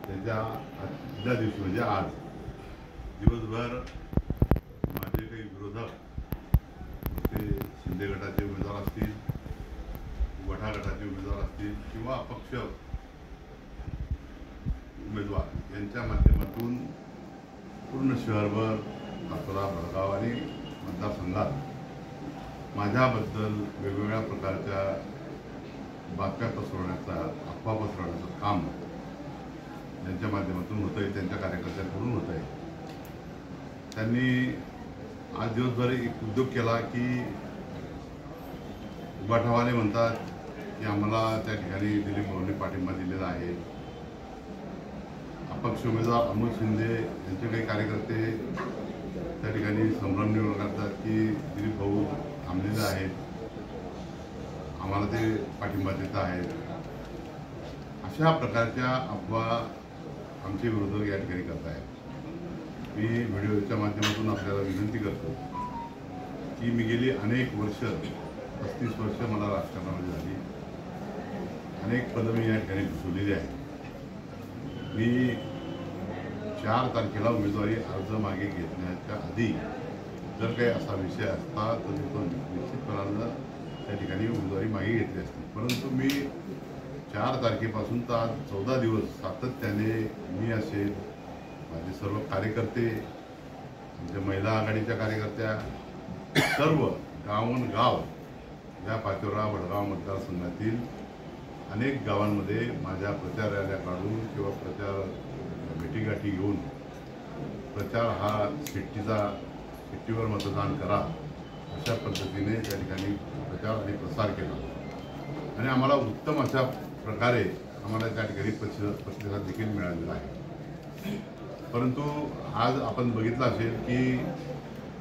त्याच्या आदल्या दिवशी म्हणजे आज दिवसभर माझे काही विरोधक ते शिंदे गटाचे उमेदवार असतील, वठा गटाचे उमेदवार असतील किंवा अपक्ष उमेदवार यांच्या माध्यमातून पूर्ण शहरभर सातारा, भडगाव आणि मतदारसंघात माझ्याबद्दल वेगवेगळ्या प्रकारच्या बातम्या पसरवण्याचा, अफवा पसरवण्याचं काम त्यांच्या माध्यमातून होत आहे, त्यांच्या कार्यकर्त्यांकडून होत आहे. त्यांनी आज दिवसभर एक उद्योग केला की उभाठावाले म्हणतात की आम्हाला त्या ठिकाणी दिलीप भाऊंनी पाठिंबा दिलेला आहे. अपक्ष उमेदवार अमोल शिंदे यांचे काही कार्यकर्ते त्या ठिकाणी संभ्रम निर्माण करतात की दिलीप भाऊ थांबलेले आहेत, आम्हाला ते पाठिंबा देत आहेत. अशा प्रकारच्या अफवा आमचे विरोधक या ठिकाणी करत आहेत. मी व्हिडिओच्या माध्यमातून आपल्याला विनंती करतो की मी गेली अनेक वर्ष, 35 वर्ष मला राजकारणामध्ये झाली, अनेक पदं मी या ठिकाणी भूषवलेली आहेत. मी 4 तारखेला उमेदवारी अर्ज मागे घेतण्याच्या आधी जर काही असा विषय असता तर तो निश्चितपणानं त्या ठिकाणी उमेदवारी मागे घेतली असती. परंतु मी 4 तारखेपासून तर आज 14 दिवस सातत्याने मी असेल, माझे सर्व कार्यकर्ते, आमच्या महिला आघाडीच्या कार्यकर्त्या, सर्व गावोनगाव या पाचोरा वडगाव मतदारसंघातील अनेक गावांमध्ये माझ्या प्रचार रॅल्या काढून किंवा प्रचार भेटीगाठी घेऊन प्रचार हा शिट्टीवर मतदान करा अशा पद्धतीने त्या ठिकाणी प्रचार आणि प्रसार केला आणि आम्हाला उत्तम अशा प्रकारे आम्हाला त्या ठिकाणी प्रतिसाद देखील मिळालेला आहे. परंतु आज आपण बघितलं असेल की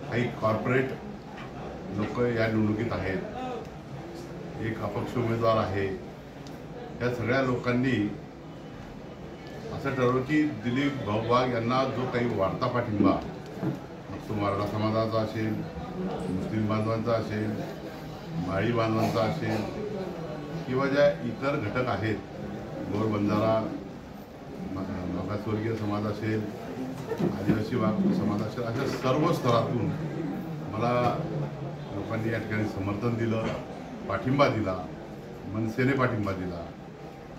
काही कॉर्पोरेट लोक या निवडणुकीत आहेत, एक अपक्ष उमेदवार आहे. या सगळ्या लोकांनी असं ठरवलं की दिलीप भाऊ वाघ यांना जो काही वाढता पाठिंबा, मग तो मराठा समाजाचा असेल, मुस्लिम बांधवांचा असेल, माळी बांधवांचा असेल किंवा ज्या इतर घटक आहेत, गोर बंजारा मागासवर्गीय समाज असेल, आदिवासी समाज असेल, अशा सर्व स्तरातून मला लोकांनी या ठिकाणी समर्थन दिलं, पाठिंबा दिला, मनसेने पाठिंबा दिला.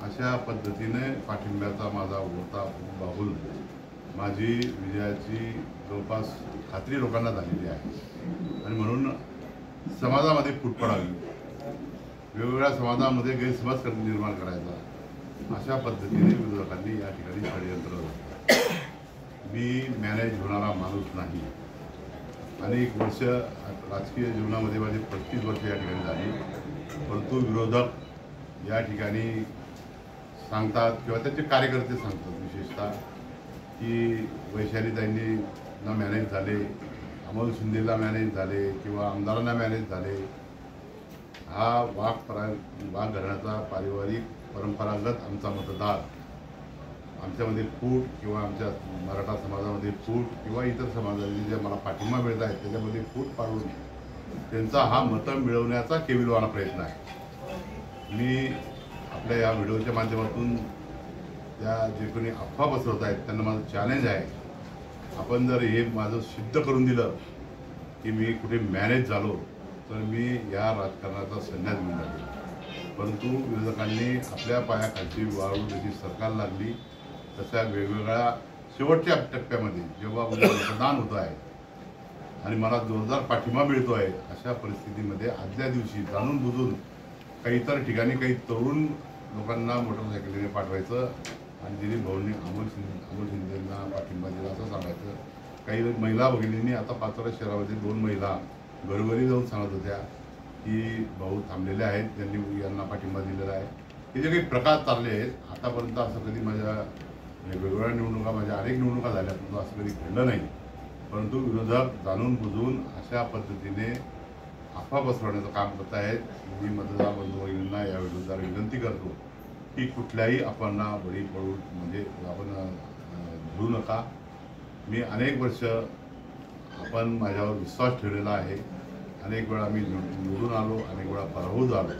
अशा पद्धतीने पाठिंब्याचा माझा ओढता बाहुल माझी विजयाची जवळपास खात्री लोकांना झालेली आहे. आणि म्हणून समाजामध्ये फूट पडावी, वेगवेगळ्या समाजामध्ये गैरसमज निर्माण करायचा, अशा पद्धतीने विरोधकांनी या ठिकाणी षडयंत्र. मी मॅनेज होणारा माणूस नाही. अनेक वर्ष राजकीय जीवनामध्ये माझे 35 वर्ष या ठिकाणी झाली. परंतु विरोधक या ठिकाणी सांगतात किंवा त्यांचे कार्यकर्ते सांगतात विशेषतः की वैशालीताईंनी ना मॅनेज झाले, अमोल शिंदेला मॅनेज झाले किंवा आमदारांना मॅनेज झाले. हा वाघ घराण्याचा पारिवारिक परंपरागत आमचा मतदार, आमच्यामध्ये फूट किंवा आमच्या मराठा समाजामध्ये फूट किंवा इतर समाजाचे जे मला पाठिंबा मिळत आहेत त्याच्यामध्ये फूट पाडून त्यांचा हा मतं मिळवण्याचा केविलवाणा प्रयत्न आहे. मी आपल्या या व्हिडिओच्या माध्यमातून त्या जे कोणी अफवा पसरवत आहेत त्यांना माझं चॅलेंज आहे, आपण जर हे माझं सिद्ध करून दिलं की मी कुठे मॅनेज झालो तर मी या राजकारणाचा संन्यास घेऊन लागेल. परंतु विरोधकांनी आपल्या पायाखालची वाळू जशी सरकारला लागली तशा वेगवेगळ्या शेवटच्या टप्प्यामध्ये जेव्हा मतदान होतं आहे आणि मला जोरदार पाठिंबा मिळतो आहे, अशा परिस्थितीमध्ये आदल्या दिवशी जाणून बुजून काही इतर ठिकाणी काही तरुण लोकांना मोटरसायकलीने पाठवायचं आणि दिलीप भाऊंनी अमोल शिंदेंना पाठिंबा दिला असं सांगायचं. काही महिला भगिनींनी आता पाचोरा शहरामध्ये 2 महिला घरोघरी जाऊन सांगत होत्या की भाऊ थांबलेले आहेत, त्यांनी यांना पाठिंबा दिलेला आहे. हे जे काही प्रकार चालले आहेत आतापर्यंत असं कधी माझ्या वेगवेगळ्या निवडणुका, माझ्या अनेक निवडणुका झाल्या परंतु असं कधी घडलं नाही. परंतु विरोधक जाणून बुजून अशा पद्धतीने अफवा पसरवण्याचं काम करत आहेत. मी मतदार बंधू भगिनींना या व्हिडिओद्वारे विनंती करतो की कुठल्याही अफवांना बळी पडू म्हणजे आपण घेऊ नका. मी अनेक वर्ष आपण माझ्यावर विश्वास ठेवलेला आहे. अनेक वेळा मी निवडून आलो, अनेक वेळा पराभूत झालो.